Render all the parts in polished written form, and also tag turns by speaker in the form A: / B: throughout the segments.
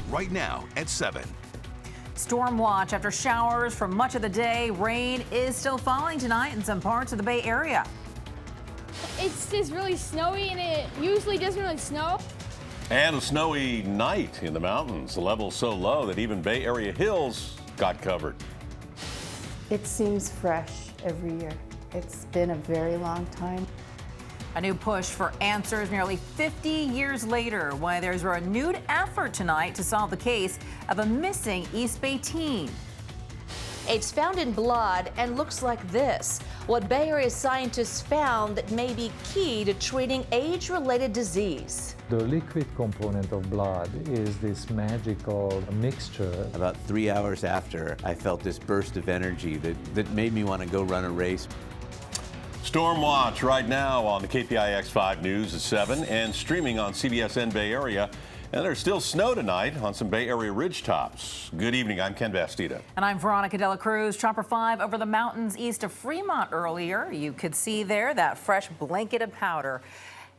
A: right now at 7.
B: Storm watch after showers for much of the day. Rain is still falling tonight in some parts of the Bay Area.
C: It's just really snowy, and it usually doesn't really snow.
D: And a snowy night in the mountains. The level's so low that even Bay Area hills got covered.
E: It seems fresh every year. It's been a very long time.
B: A new push for answers nearly 50 years later, why there's a renewed effort tonight to solve the case of a missing East Bay teen.
F: It's found in blood and looks like this. What Bay Area scientists found that may be key to treating age-related disease.
G: The liquid component of blood is this magical mixture.
H: About 3 hours after, I felt this burst of energy that made me want to go run a race.
D: Storm watch right now on the KPIX 5 News at 7 and streaming on CBS and Bay Area. And there's still snow tonight on some Bay Area ridge tops. Good evening, I'm Ken Bastida.
B: And I'm Veronica Dela Cruz. Chopper 5 over the mountains east of Fremont earlier. You could see there that fresh blanket of powder.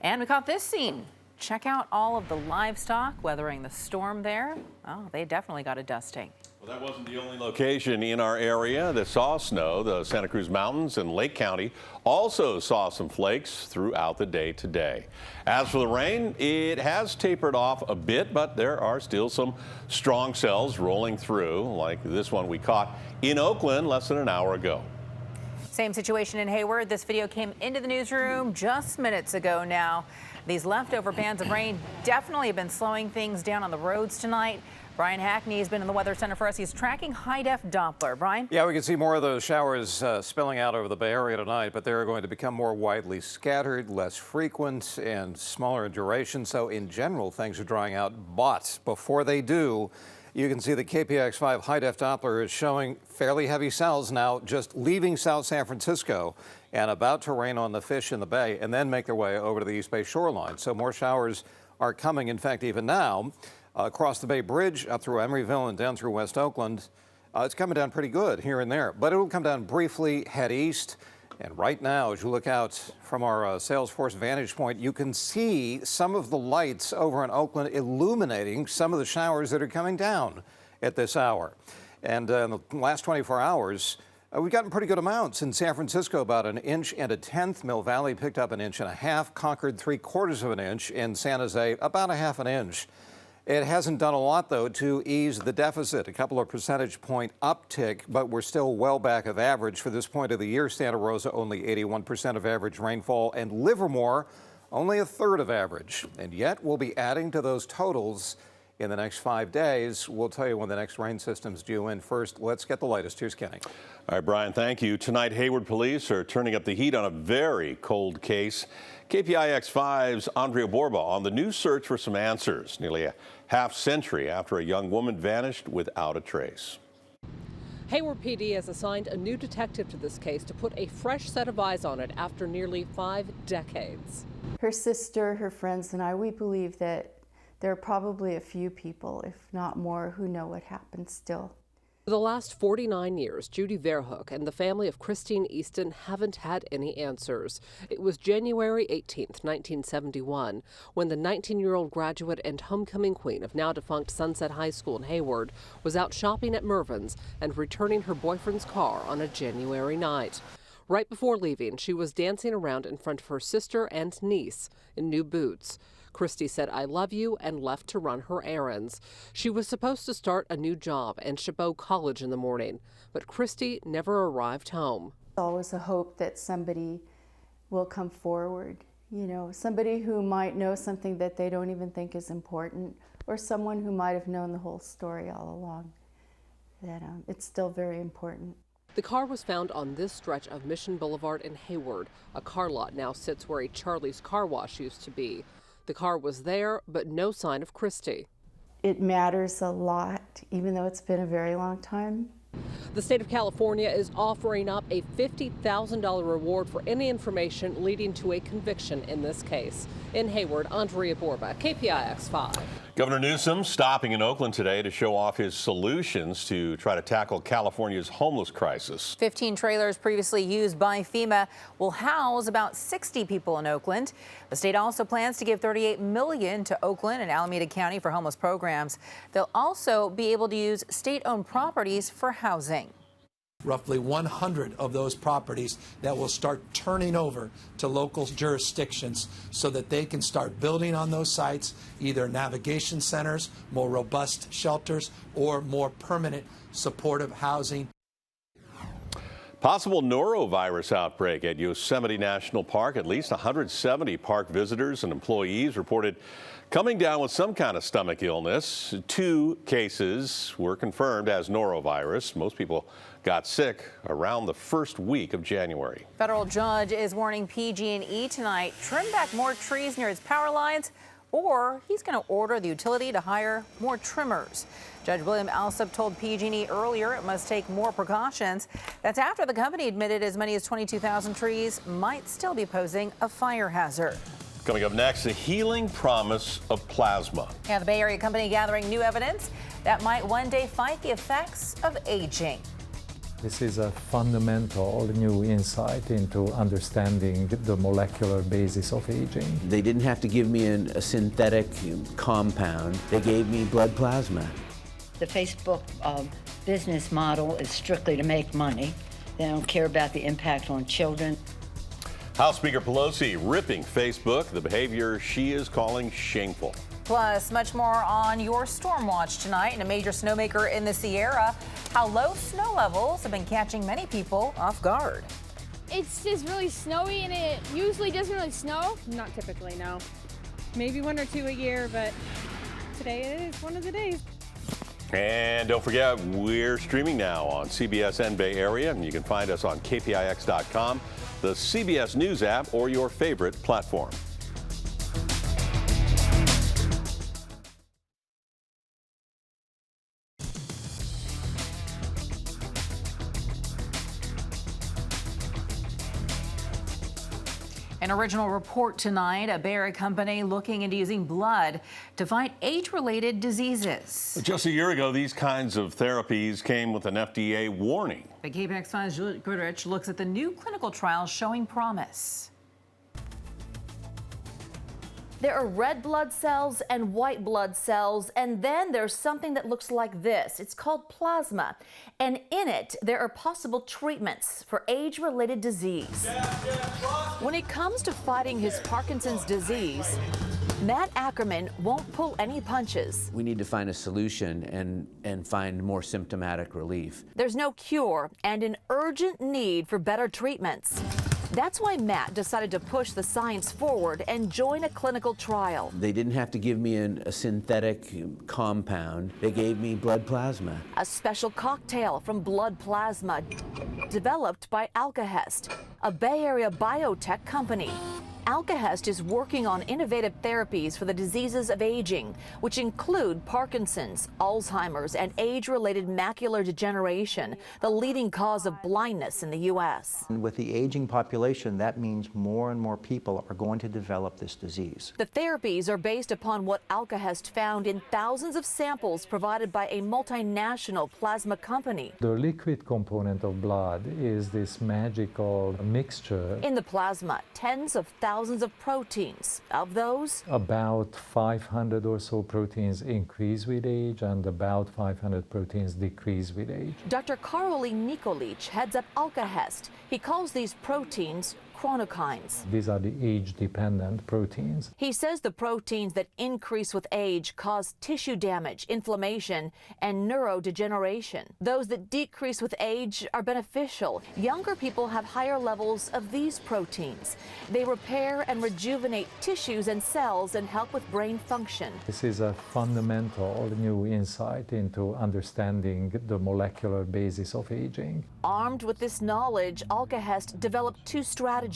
B: And we caught this scene. Check out all of the livestock weathering the storm there. Oh, they definitely got a dusting.
D: Well, that wasn't the only location in our area that saw snow. The Santa Cruz Mountains and Lake County also saw some flakes throughout the day today. As for the rain, it has tapered off a bit, but there are still some strong cells rolling through, like this one we caught in Oakland less than an hour ago.
B: Same situation in Hayward. This video came into the newsroom just minutes ago now. These leftover bands of rain definitely have been slowing things down on the roads tonight. Brian Hackney has been in the Weather Center for us. He's tracking high-def Doppler. Brian?
I: Yeah, we can see more of those showers spilling out over the Bay Area tonight, but they're going to become more widely scattered, less frequent, and smaller in duration. So in general, things are drying out. But before they do, you can see the KPIX 5 high-def Doppler is showing fairly heavy cells now just leaving South San Francisco and about to rain on the fish in the bay and then make their way over to the East Bay shoreline. So more showers are coming. In fact, even now, across the Bay Bridge, up through Emeryville and down through West Oakland, it's coming down pretty good here and there. But it will come down briefly, head east. And right now, as you look out from our Salesforce vantage point, you can see some of the lights over in Oakland illuminating some of the showers that are coming down at this hour. And in the last 24 hours, we've gotten pretty good amounts. In San Francisco, about 1 1/10 inches. Mill Valley picked up 1.5 inches. Concord, 3/4 of an inch. In San Jose, about 1/2 inch. It hasn't done a lot, though, to ease the deficit. A couple of percentage point uptick, but we're still well back of average for this point of the year. Santa Rosa, only 81% of average rainfall, and Livermore, only 1/3 of average. And yet, we'll be adding to those totals in the next 5 days. We'll tell you when the next rain system's due in. First, let's get the latest. Here's Kenny.
D: All right, Brian, thank you. Tonight, Hayward police are turning up the heat on a very cold case. KPIX 5's Andrea Borba on the new search for some answers, nearly a half-century after a young woman vanished without a trace.
J: Hayward PD has assigned a new detective to this case to put a fresh set of eyes on it after nearly 5 decades.
E: Her sister, her friends, and I, we believe that there are probably a few people, if not more, who know what happened still.
J: For the last 49 years, Judy Verhoek and the family of Christine Easton haven't had any answers. It was January 18th, 1971, when the 19-year-old graduate and homecoming queen of now-defunct Sunset High School in Hayward was out shopping at Mervyn's and returning her boyfriend's car on a January night. Right before leaving, she was dancing around in front of her sister and niece in new boots. Christy said, "I love you," and left to run her errands. She was supposed to start a new job in Chabot College in the morning, but Christy never arrived home.
E: Always a hope that somebody will come forward, you know, somebody who might know something that they don't even think is important, or someone who might have known the whole story all along, that it's still very important.
J: The car was found on this stretch of Mission Boulevard in Hayward. A car lot now sits where a Charlie's Car Wash used to be. The car was there, but no sign of Christy.
E: It matters a lot, even though it's been a very long time.
J: The state of California is offering up a $50,000 reward for any information leading to a conviction in this case. In Hayward, Andrea Borba, KPIX 5.
D: Governor Newsom stopping in Oakland today to show off his solutions to try to tackle California's homeless crisis.
B: 15 trailers previously used by FEMA will house about 60 people in Oakland. The state also plans to give $38 million to Oakland and Alameda County for homeless programs. They'll also be able to use state-owned properties for housing.
A: Roughly 100 of those properties that will start turning over to local jurisdictions so that they can start building on those sites, either navigation centers, more robust shelters, or more permanent supportive housing.
D: Possible norovirus outbreak at Yosemite National Park. At least 170 park visitors and employees reported coming down with some kind of stomach illness. 2 cases were confirmed as norovirus. Most people got sick around the first week of January.
B: Federal judge is warning PG&E tonight, trim back more trees near its power lines, or he's going to order the utility to hire more trimmers. Judge William Alsup told PG&E earlier it must take more precautions. That's after the company admitted as many as 22,000 trees might still be posing a fire hazard.
D: Coming up next, the healing promise of plasma.
B: Yeah, the Bay Area company gathering new evidence that might one day fight the effects of aging.
G: This is a fundamental new insight into understanding the molecular basis of aging.
H: They didn't have to give me a synthetic compound. They gave me blood plasma.
K: The Facebook business model is strictly to make money. They don't care about the impact on children.
D: House Speaker Pelosi ripping Facebook, the behavior she is calling shameful.
B: Plus, much more on your storm watch tonight. And a major snowmaker in the Sierra. How low snow levels have been catching many people off guard.
C: It's just really snowy, and it usually doesn't really snow.
L: Not typically, no. Maybe 1 or 2 a year, but today it is one of the days.
D: And don't forget, we're streaming now on CBS and Bay Area, and you can find us on KPIX.com, the CBS News app, or your favorite platform.
B: An original report tonight, a Bay Area company looking into using blood to fight age-related diseases.
D: Just a year ago, these kinds of therapies came with an FDA warning.
B: The KPIX 5's Julie Goodrich looks at the new clinical trials showing promise.
F: There are red blood cells and white blood cells, and then there's something that looks like this. It's called plasma, and in it there are possible treatments for age-related disease. When it comes to fighting his Parkinson's disease, Matt Ackerman won't pull any punches.
H: We need to find a solution and find more symptomatic relief.
F: There's no cure and an urgent need for better treatments. That's why Matt decided to push the science forward and join a clinical trial.
H: They didn't have to give me a synthetic compound. They gave me blood plasma.
F: A special cocktail from blood plasma developed by Alkahest, a Bay Area biotech company. Alkahest is working on innovative therapies for the diseases of aging, which include Parkinson's, Alzheimer's, and age-related macular degeneration, the leading cause of blindness in the U.S.
M: With the aging population, that means more and more people are going to develop this disease.
F: The therapies are based upon what Alkahest found in thousands of samples provided by a multinational plasma company.
G: The liquid component of blood is this magical mixture.
F: In the plasma, tens of thousands of proteins. Of those,
G: about 500 or so proteins increase with age and about 500 proteins decrease with age.
F: Dr. Karoli Nikolic heads up Alkahest. He calls these proteins chronokines.
G: These are the age-dependent proteins.
F: He says the proteins that increase with age cause tissue damage, inflammation, and neurodegeneration. Those that decrease with age are beneficial. Younger people have higher levels of these proteins. They repair and rejuvenate tissues and cells and help with brain function.
G: This is a fundamental new insight into understanding the molecular basis of aging.
F: Armed with this knowledge, Alkahest developed 2 strategies.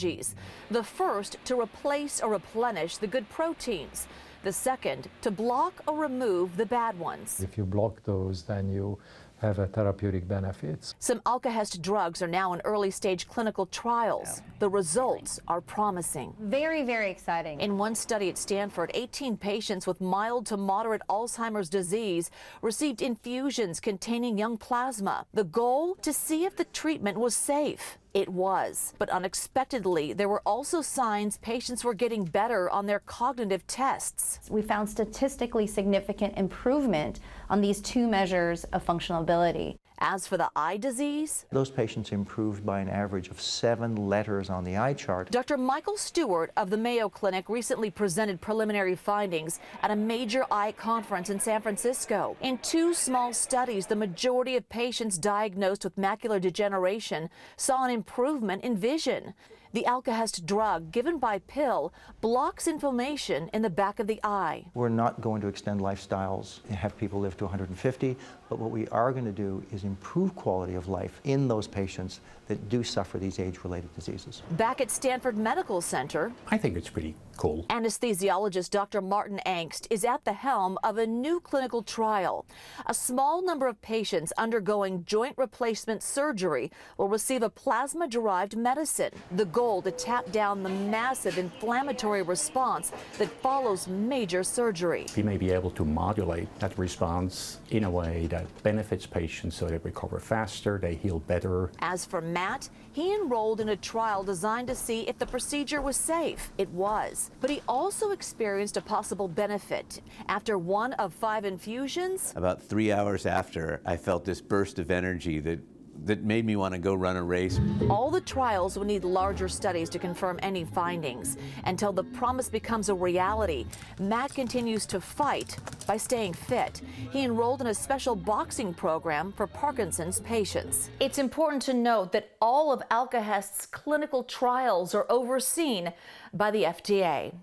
F: The first, to replace or replenish the good proteins. The second, to block or remove the bad ones.
G: If you block those, then you have therapeutic benefits.
F: Some Alka-Hest drugs are now in early-stage clinical trials. The results are promising.
N: Very, very exciting.
F: In one study at Stanford, 18 patients with mild to moderate Alzheimer's disease received infusions containing young plasma. The goal? To see if the treatment was safe. It was. But unexpectedly, there were also signs patients were getting better on their cognitive tests.
N: We found statistically significant improvement on these two measures of functional ability.
F: As for the eye disease,
M: those patients improved by an average of 7 letters on the eye chart.
F: Dr. Michael Stewart of the Mayo Clinic recently presented preliminary findings at a major eye conference in San Francisco. In 2 small studies, the majority of patients diagnosed with macular degeneration saw an improvement in vision. The Alka-Hest drug, given by pill, blocks inflammation in the back of the eye.
M: We're not going to extend lifestyles and have people live to 150, but what we are going to do is improve quality of life in those patients that do suffer these age-related diseases.
F: Back at Stanford Medical Center,
O: I think it's pretty cool.
F: Anesthesiologist Dr. Martin Angst is at the helm of a new clinical trial. A small number of patients undergoing joint replacement surgery will receive a plasma-derived medicine. The goal to tap down the massive inflammatory response that follows major surgery.
O: We may be able to modulate that response in a way that benefits patients so they recover faster, they heal better.
F: As for Matt, he enrolled in a trial designed to see if the procedure was safe. It was. But he also experienced a possible benefit. After 1 of 5 infusions,
H: About 3 hours after, I felt this burst of energy that made me want to go run a race.
F: all the trials will need larger studies to confirm any findings. Until the promise becomes a reality, Matt continues to fight by staying fit. He enrolled in a special boxing program for Parkinson's patients. It's important to note that all of Alka-Hest's clinical trials are overseen by the FDA.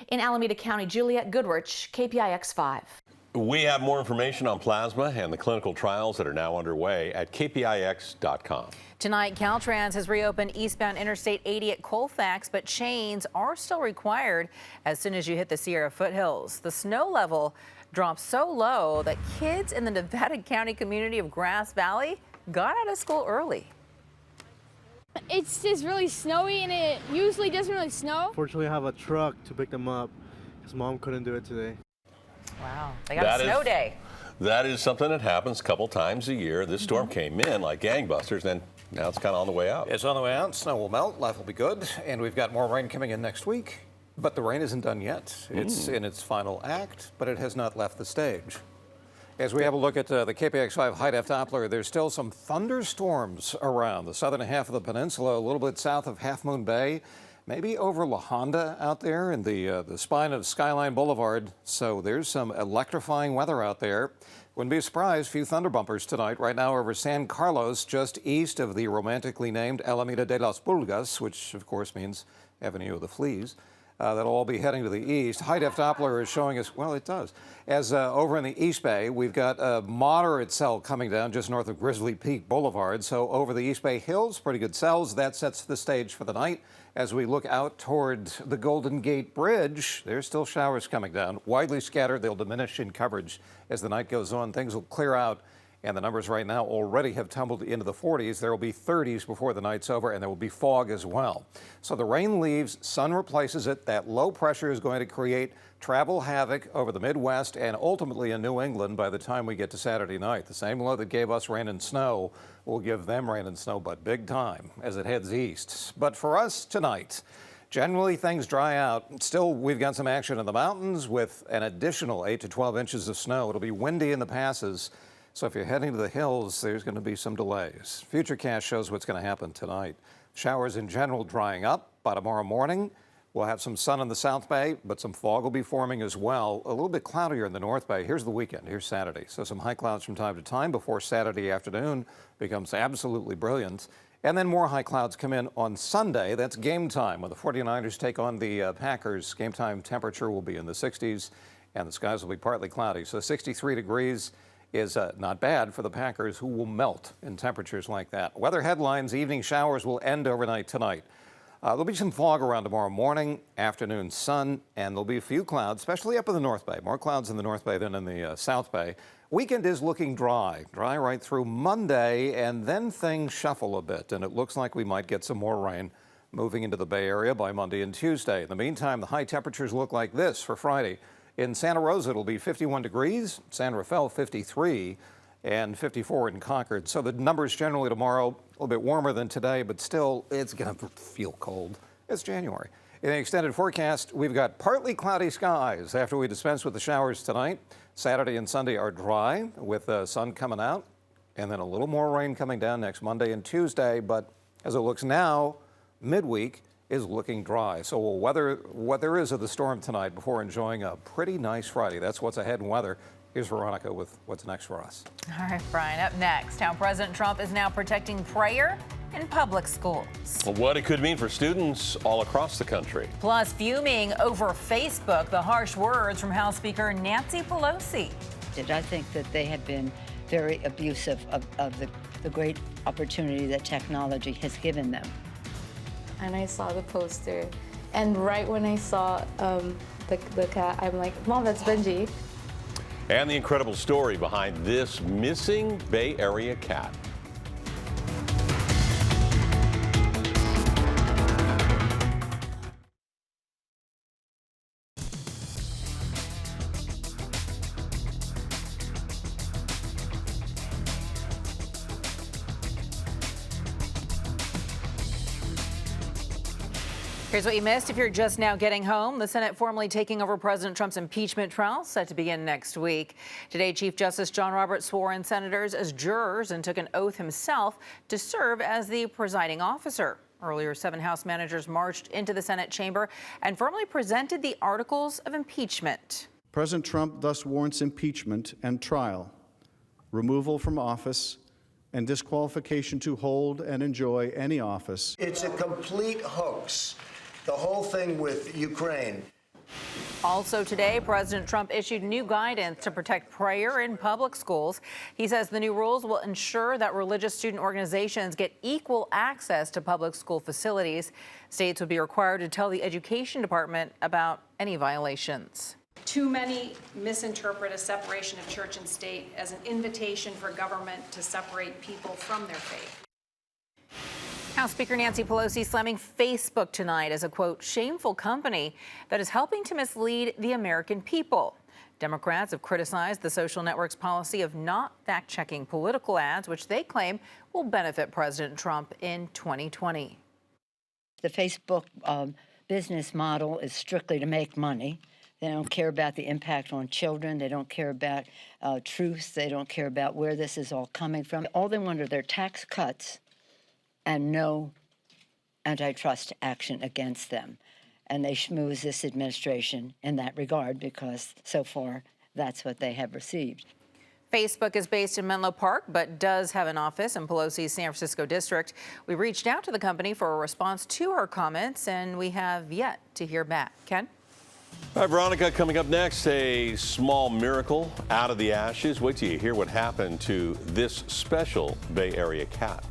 F: In Alameda County, Juliette Goodrich, KPIX 5.
D: We have more information on plasma and the clinical trials that are now underway at KPIX.com.
B: Tonight, Caltrans has reopened eastbound Interstate 80 at Colfax, but chains are still required as soon as you hit the Sierra foothills. The snow level dropped so low that kids in the Nevada County community of Grass Valley got out of school early.
C: It's just really snowy, and it usually doesn't really snow.
P: Fortunately, I have a truck to pick them up because Mom couldn't do it today.
B: Wow, they got a snow day.
D: That is something that happens a couple times a year. This storm came in like gangbusters, and now it's kind of on the way out.
I: It's on the way out. Snow will melt. Life will be good. And we've got more rain coming in next week. But the rain isn't done yet. It's in its final act, but it has not left the stage. As we have a look at the KPIX 5 high-def Doppler, there's still some thunderstorms around the southern half of the peninsula, a little bit south of Half Moon Bay, maybe over La Honda out there in the spine of Skyline Boulevard. So there's some electrifying weather out there. Wouldn't be a surprise, few thunder bumpers tonight. Right now over San Carlos, just east of the romantically named Alameda de las Pulgas, which of course means Avenue of the Fleas. That'll all be heading to the east. High-def Doppler is showing us, well, it does. As over in the East Bay, we've got a moderate cell coming down just north of Grizzly Peak Boulevard. So over the East Bay Hills, pretty good cells. That sets the stage for the night. As we look out toward the Golden Gate Bridge, there's still showers coming down. Widely scattered, they'll diminish in coverage as the night goes on. Things will clear out. And the numbers right now already have tumbled into the 40s. There will be 30s before the night's over, and there will be fog as well. So the rain leaves, sun replaces it. That low pressure is going to create travel havoc over the Midwest and ultimately in New England by the time we get to Saturday night. The same low that gave us rain and snow will give them rain and snow, but big time as it heads east. But for us tonight, generally things dry out. Still, we've got some action in the mountains with an additional 8 to 12 inches of snow. It'll be windy in the passes. So if you're heading to the hills, there's going to be some delays. Futurecast shows what's going to happen tonight. Showers in general drying up. By tomorrow morning, we'll have some sun in the South Bay, but some fog will be forming as well. A little bit cloudier in the North Bay. Here's the weekend. Here's Saturday. So some high clouds from time to time before Saturday afternoon becomes absolutely brilliant. And then more high clouds come in on Sunday. That's game time when the 49ers take on the Packers. Game time temperature will be in the 60s, and the skies will be partly cloudy. So 63 degrees is not bad for the Packers, who will melt in temperatures like that. Weather headlines: evening showers will end overnight tonight. There'll be some fog around tomorrow morning, afternoon sun, and there'll be a few clouds, especially up in the North Bay. More clouds in the North Bay than in the South Bay. Weekend is looking dry right through Monday, and then things shuffle a bit, and it looks like we might get some more rain moving into the Bay Area by Monday and Tuesday. In the meantime, the high temperatures look like this for Friday. In Santa Rosa, it'll be 51 degrees, San Rafael 53, and 54 in Concord. So the numbers generally tomorrow, a little bit warmer than today, but still it's going to feel cold. It's January. In the extended forecast, we've got partly cloudy skies after we dispense with the showers tonight. Saturday and Sunday are dry with the sun coming out, and then a little more rain coming down next Monday and Tuesday. But as it looks now, midweek is looking dry. So we'll weather what there is of the storm tonight before enjoying a pretty nice Friday. That's what's ahead in weather. Here's Veronica with what's next for us.
B: All right, Brian, up next, how President Trump is now protecting prayer in public schools.
D: What it could mean for students all across the country.
B: Plus, fuming over Facebook, the harsh words from House Speaker Nancy Pelosi.
K: I think that they have been very abusive of the great opportunity that technology has given them.
E: And I saw the poster, and right when I saw the cat, I'm like, Mom, that's Benji.
D: And the incredible story behind this missing Bay Area cat.
B: Here's what you missed if you're just now getting home. The Senate formally taking over President Trump's impeachment trial, set to begin next week. Today, Chief Justice John Roberts swore in senators as jurors and took an oath himself to serve as the presiding officer. Earlier, 7 House managers marched into the Senate chamber and formally presented the articles of impeachment.
Q: President Trump thus warrants impeachment and trial, removal from office, and disqualification to hold and enjoy any office.
R: It's a complete hoax. The whole thing with Ukraine.
B: Also today, President Trump issued new guidance to protect prayer in public schools. He says the new rules will ensure that religious student organizations get equal access to public school facilities. States will be required to tell the education department about any violations.
S: Too many misinterpret a separation of church and state as an invitation for government to separate people from their faith.
B: House Speaker Nancy Pelosi slamming Facebook tonight as a, quote, shameful company that is helping to mislead the American people. Democrats have criticized the social network's policy of not fact-checking political ads, which they claim will benefit President Trump in 2020.
K: The Facebook business model is strictly to make money. They don't care about the impact on children. They don't care about truth. They don't care about where this is all coming from. All they want are their tax cuts and no antitrust action against them. And they schmooze this administration in that regard because so far that's what they have received.
B: Facebook is based in Menlo Park, but does have an office in Pelosi's San Francisco district. We reached out to the company for a response to her comments, and we have yet to hear back. Ken?
D: All right, Veronica, coming up next, a small miracle out of the ashes. Wait till you hear what happened to this special Bay Area cat.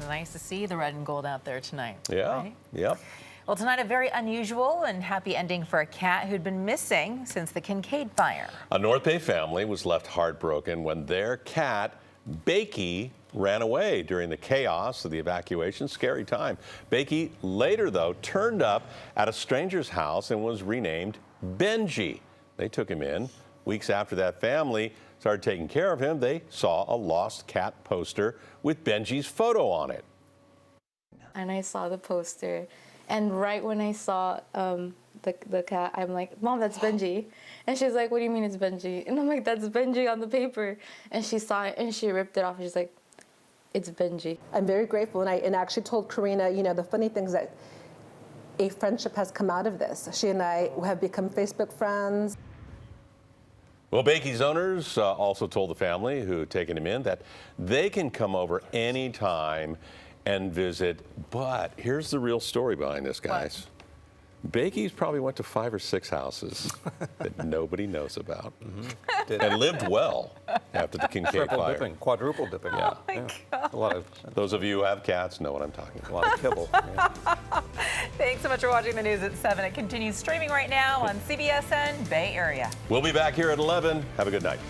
B: Nice to see the red and gold out there tonight.
D: Yeah,
B: right?
D: Yep.
B: Well, tonight, a very unusual and happy ending for a cat who'd been missing since the Kincaid fire.
D: A North Bay family was left heartbroken when their cat, Bakey, ran away during the chaos of the evacuation. Scary time. Bakey later, though, turned up at a stranger's house and was renamed Benji. They took him in. Weeks after that family started taking care of him, they saw a lost cat poster with Benji's photo on it.
E: And I saw the poster, and right when I saw the cat, I'm like, Mom, that's Benji. And she's like, what do you mean it's Benji? And I'm like, that's Benji on the paper. And she saw it and she ripped it off. And she's like, it's Benji.
T: I'm very grateful, and I actually told Karina, you know, the funny thing is that a friendship has come out of this. She and I have become Facebook friends.
D: Well, Bakey's owners also told the family who had taken him in that they can come over anytime and visit. But here's the real story behind this, guys. Bakey's probably went to 5 or 6 houses that nobody knows about and lived well after the Kincaid
I: Triple
D: fire.
I: dipping, quadruple dipping.
D: Yeah.
B: Oh my God.
I: A lot of
D: those of you who have cats know what I'm talking about.
I: A lot of kibble.
B: Thanks so much for watching the news at 7. It continues streaming right now on CBS and Bay Area.
D: We'll be back here at 11. Have a good night.